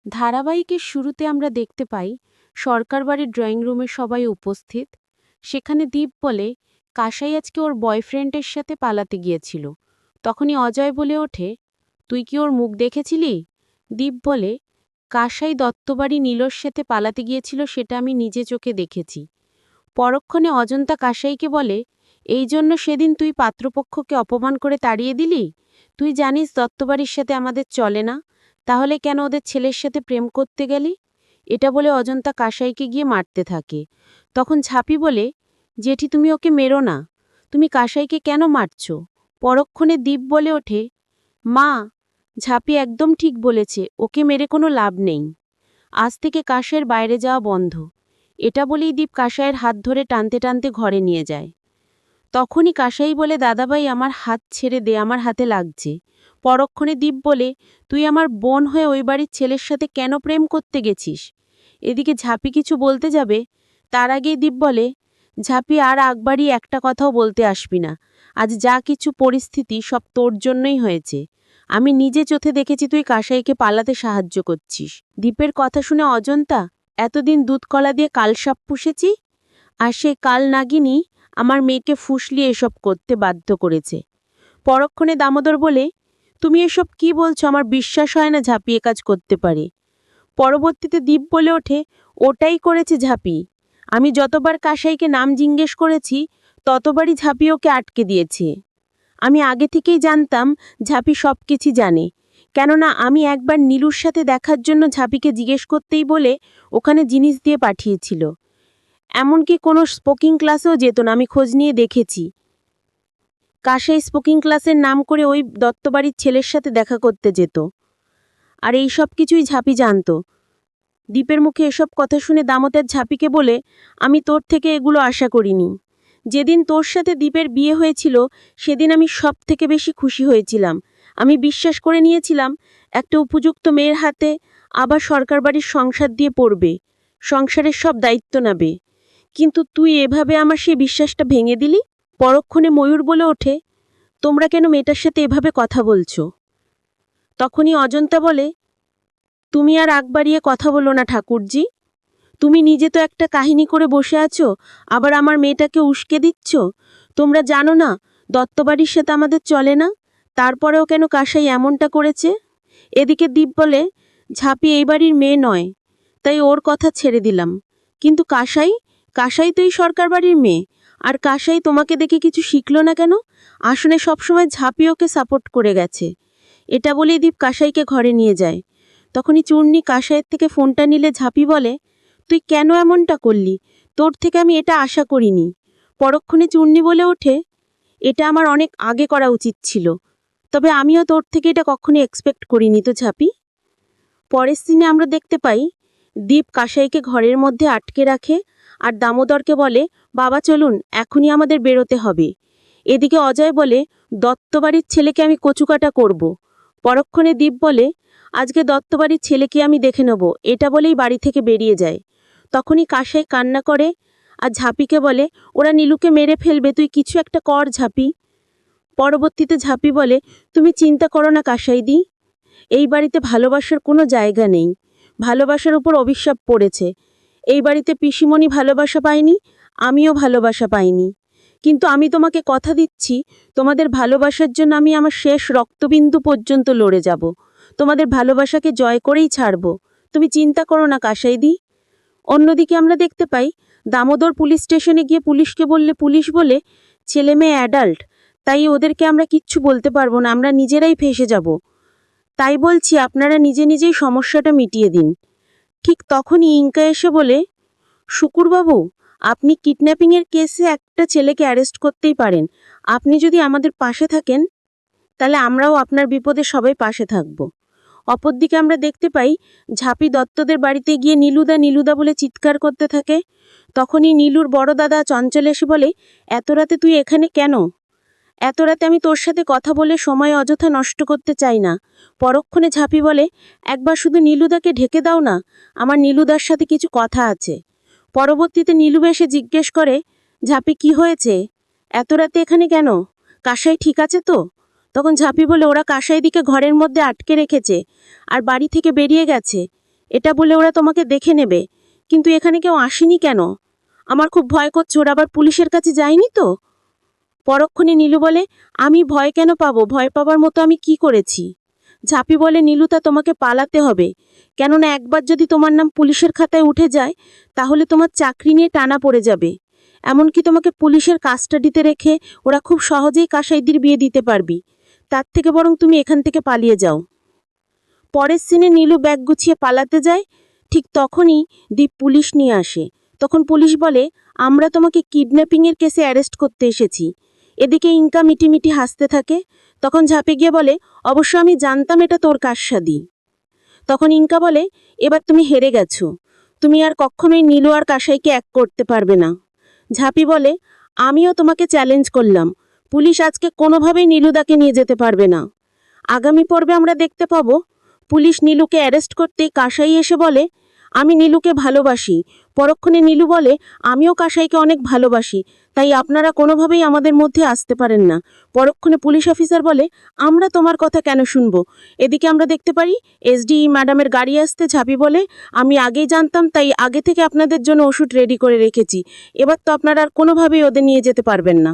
ধারাবাহিকের শুরুতে আমরা দেখতে পাই সরকার বাড়ির ড্রয়িং রুমে সবাই উপস্থিত। সেখানে দীপ বলে কাসাই আজকে ওর বয়ফ্রেন্ডের সাথে পালাতে গিয়েছিল। তখনই অজয় বলে ওঠে, তুই কি ওর মুখ দেখেছিলি? দীপ বলে, কাসাই দত্তবাড়ি নীলর সাথে পালাতে গিয়েছিল, সেটা আমি নিজে চোখে দেখেছি। পরক্ষণে অজন্তা কাসাইকে বলে, এই জন্য সেদিন তুই পাত্রপক্ষকে অপমান করে তাড়িয়ে দিলি? তুই জানিস দত্তবাড়ির সাথে আমাদের চলে না, তাহলে কেন ওদের ছেলের সাথে প্রেম করতে গেলি? এটা বলে অজন্তা কাসাইকে গিয়ে মারতে থাকে। তখন ঝাঁপি বলে, জেঠি তুমি ওকে মেরো না, তুমি কাসাইকে কেন মারছ? পরক্ষণে দীপ বলে ওঠে, মা, ঝাঁপি একদম ঠিক বলেছে, ওকে মেরে কোনো লাভ নেই। আজ থেকে কাসাইয়ের বাইরে যাওয়া বন্ধ। এটা বলেই দীপ কাসাইয়ের হাত ধরে টানতে টানতে ঘরে নিয়ে যায়। তখনই কাসাই বলে, দাদাভাই আমার হাত ছেড়ে দে, আমার হাতে লাগছে। পরক্ষণে দীপ বলে, তুই আমার বোন হয়ে ওই বাড়ির ছেলের সাথে কেন প্রেম করতে গেছিস? এদিকে ঝাঁপি কিছু বলতে যাবে, তার আগেই দীপ বলে, ঝাঁপি আর একবারই একটা কথাও বলতে আসবি না। আজ যা কিছু পরিস্থিতি সব তোর জন্যই হয়েছে। আমি নিজে চোখে দেখেছি তুই কাসাইকে পালাতে সাহায্য করছিস। দীপের কথা শুনে অজন্তা, এতদিন দুধ কলা দিয়ে কালসাপ পুষেছি, আর সে কাল নাগিনী আমার মেয়েকে ফুসলিয়ে এসব করতে বাধ্য করেছে। পরক্ষণে দামোদর বলে, তুমি এসব কি বলছো? আমার বিশ্বাস হয় না ঝাঁপিয়ে কাজ করতে পারে। পরবর্তীতে দীপ বলে ওঠে, ওটাই করেছে ঝাঁপি। আমি যতবার কাসাইকে নাম জিজ্ঞেস করেছি ততবারই ঝাঁপি ওকে আটকে দিয়েছে। আমি আগে থেকেই জানতাম ঝাঁপি সব কিছু জানে, কেননা আমি একবার নীলুর সাথে দেখার জন্য ঝাঁপিকে জিজ্ঞেস করতেই বলে ওখানে জিনিস দিয়ে পাঠিয়েছিল। এমনকি কোনো স্পোকিং ক্লাসেও যেত না, আমি খোঁজ নিয়ে দেখেছি। কাসাই স্পোকিং ক্লাসের নাম করে ওই দত্তবাড়ির ছেলের সাথে দেখা করতে যেত, আর এই সব কিছুই ঝাঁপি জানত। দীপের মুখে এসব কথা শুনে দামোদর ঝাঁপিকে বলে, আমি তোর থেকে এগুলো আশা করিনি। যেদিন তোর সাথে দীপের বিয়ে হয়েছিল সেদিন আমি সব থেকে বেশি খুশি হয়েছিলাম। আমি বিশ্বাস করে নিয়েছিলাম একটা উপযুক্ত মেয়ের হাতে আবার সরকার বাড়ির সংসার দিয়ে পড়বে, সংসারের সব দায়িত্ব নেবে। কিন্তু তুই এভাবে আমার সেই বিশ্বাসটা ভেঙে দিলি। পরক্ষণে ময়ূর বলে ওঠে, তোমরা কেন মেয়েটার সাথে এভাবে কথা বলছো? তখনই অজন্তা বলে, তুমি আর আগ বাড়িয়ে কথা বলো না ঠাকুরজি। তুমি নিজে তো একটা কাহিনী করে বসে আছো, আবার আমার মেয়েটাকে উস্কে দিচ্ছ। তোমরা জানো না দত্তবাড়ির সাথে আমাদের চলে না, তারপরেও কেন কাসাই এমনটা করেছে? এদিকে দীপ বলে, ঝাঁপি এই বাড়ির মেয়ে নয়, তাই ওর কথা ছেড়ে দিলাম। কিন্তু কাসাই, কাসাই তো এই সরকার বাড়ির মেয়ে, আর কাসাই তোমাকে দেখে কিছু শিখলো না কেন? আসলে সবসময় ঝাঁপি ওকে সাপোর্ট করে গেছে। এটা বলেই দীপ কাসাইকে ঘরে নিয়ে যায়। তখনই চূর্ণী কাসাইয়ের থেকে ফোনটা নিলে ঝাঁপি বলে, তুই কেন এমনটা করলি? তোর থেকে আমি এটা আশা করিনি। পরক্ষণে চূর্ণী বলে ওঠে, এটা আমার অনেক আগে করা উচিত ছিল, তবে আমিও তোর থেকে এটা কখনোই এক্সপেক্ট করিনি তো ঝাঁপি। পরের সিনে আমরা দেখতে পাই দীপ কাসাইকে ঘরের মধ্যে আটকে রাখে আর দামোদরকে বলে, বাবা চলুন, এখনই আমাদের বেরোতে হবে। এদিকে অজয় বলে, দত্তবাড়ির ছেলেকে আমি কচুকাটা করব। পরক্ষণে দীপ বলে, আজকে দত্তবাড়ির ছেলেকে আমি দেখে নেব, এটা বলেই বাড়ি থেকে বেরিয়ে যায়। তখনই কাসাই কান্না করে আর ঝাঁপিকে বলে, ওরা নীলুকে মেরে ফেলবে, তুই কিছু একটা কর ঝাঁপি। পরবর্তীতে ঝাঁপি বলে, তুমি চিন্তা করো না কাসাইদি, এই বাড়িতে ভালোবাসার কোনো জায়গা নেই। ভালোবাসার উপর অভিশাপ পড়েছে। এই বাড়িতে পিসিমণি ভালোবাসা পায়নি, আমিও ভালোবাসা পাইনি। কিন্তু আমি তোমাকে কথা দিচ্ছি, তোমাদের ভালোবাসার জন্য আমি আমার শেষ রক্তবিন্দু পর্যন্ত লড়ে যাব। তোমাদের ভালোবাসাকে জয় করেই ছাড়ব। তুমি চিন্তা করো না কাসাইদি। অন্যদিকে আমরা দেখতে পাই দামোদর পুলিশ স্টেশনে গিয়ে পুলিশকে বললে পুলিশ বলে, ছেলে মেয়ে অ্যাডাল্ট, তাই ওদেরকে আমরা কিচ্ছু বলতে পারবো না, আমরা নিজেরাই ফেঁসে যাব। তাই বলছি আপনারা নিজে নিজেই সমস্যাটা মিটিয়ে দিন। ঠিক তখনই ইঙ্কা এসে বলে, শুকুরবাবু, আপনি কিডন্যাপিংয়ের কেসে একটা ছেলেকে অ্যারেস্ট করতেই পারেন। আপনি যদি আমাদের পাশে থাকেন তাহলে আমরাও আপনার বিপদে সবাই পাশে থাকব। অপরদিকে আমরা দেখতে পাই ঝাঁপি দত্তদের বাড়িতে গিয়ে নীলুদা নীলুদা বলে চিৎকার করতে থাকে। তখনই নীলুর বড় দাদা চঞ্চল এসে বলে, এত রাতে তুই এখানে কেন? এত রাতে আমি তোর সাথে কথা বলে সময় অযথা নষ্ট করতে চাই না। পরক্ষণে ঝাঁপি বলে, একবার শুধু নীলুদাকে ঢেকে দাও না, আমার নীলুদার সাথে কিছু কথা আছে। পরবর্তীতে নীলু এসে জিজ্ঞেস করে, ঝাঁপি কি হয়েছে? এত রাতে এখানে কেন? কাসাই ঠিক আছে তো? তখন ঝাঁপি বলে, ওরা কাসাইদিকে ঘরের মধ্যে আটকে রেখেছে আর বাড়ি থেকে বেরিয়ে গেছে। এটা বলে ওরা তোমাকে দেখে নেবে, কিন্তু এখানে কেউ আসেনি কেন? আমার খুব ভয় করছে, ওরা আবার পুলিশের কাছে যায়নি তো? পরক্ষণে নীলু বলে, আমি ভয় কেন পাবো? ভয় পাবার মতো আমি কি করেছি? ঝাঁপি বলে, নীলুতা তোমাকে পালাতে হবে, কেননা একবার যদি তোমার নাম পুলিশের খাতায় উঠে যায় তাহলে তোমার চাকরি নিয়ে টানা পড়ে যাবে। এমনকি তোমাকে পুলিশের কাস্টাডিতে রেখে ওরা খুব সহজেই কাসাইদের বিয়ে দিতে পারবি। তার থেকে বরং তুমি এখান থেকে পালিয়ে যাও। পরের সিনে নীলু ব্যাগ গুছিয়ে পালাতে যায়, ঠিক তখনই দীপ পুলিশ নিয়ে আসে। তখন পুলিশ বলে, আমরা তোমাকে কিডন্যাপিংয়ের কেসে অ্যারেস্ট করতে এসেছি। এদিকে ইনকা মিটিমিটি হাসতে থাকে। তখন ঝাঁপে গিয়ে বলে, অবশ্য আমি জানতাম এটা তোর কারসাদি। তখন ইনকা বলে, এবার তুমি হেরে গেছো, তুমি আর কখনোই নীলু আর কাসাইকে এক করতে পারবে না। ঝাঁপি বলে, আমিও তোমাকে চ্যালেঞ্জ করলাম, পুলিশ আজকে কোনোভাবেই নীলুদাকে নিয়ে যেতে পারবে না। আগামী পর্বে আমরা দেখতে পাবো পুলিশ নীলুকে অ্যারেস্ট করতেই কাসাই এসে বলে, আমি নীলুকে ভালোবাসি। পরক্ষণে নীলু বলে, আমিও কাসাইকে অনেক ভালোবাসি, তাই আপনারা কোনোভাবেই আমাদের মধ্যে আসতে পারেন না। পরক্ষণে পুলিশ অফিসার বলে, আমরা তোমার কথা কেন শুনবো? এদিকে আমরা দেখতে পারি এসডি ম্যাডামের গাড়ি আসতে ঝাঁপি বলে, আমি আগেই জানতাম, তাই আগে থেকে আপনাদের জন্য ওষুধ রেডি করে রেখেছি। এবার তো আপনারা আর কোনোভাবেই ওদের নিয়ে যেতে পারবেন না।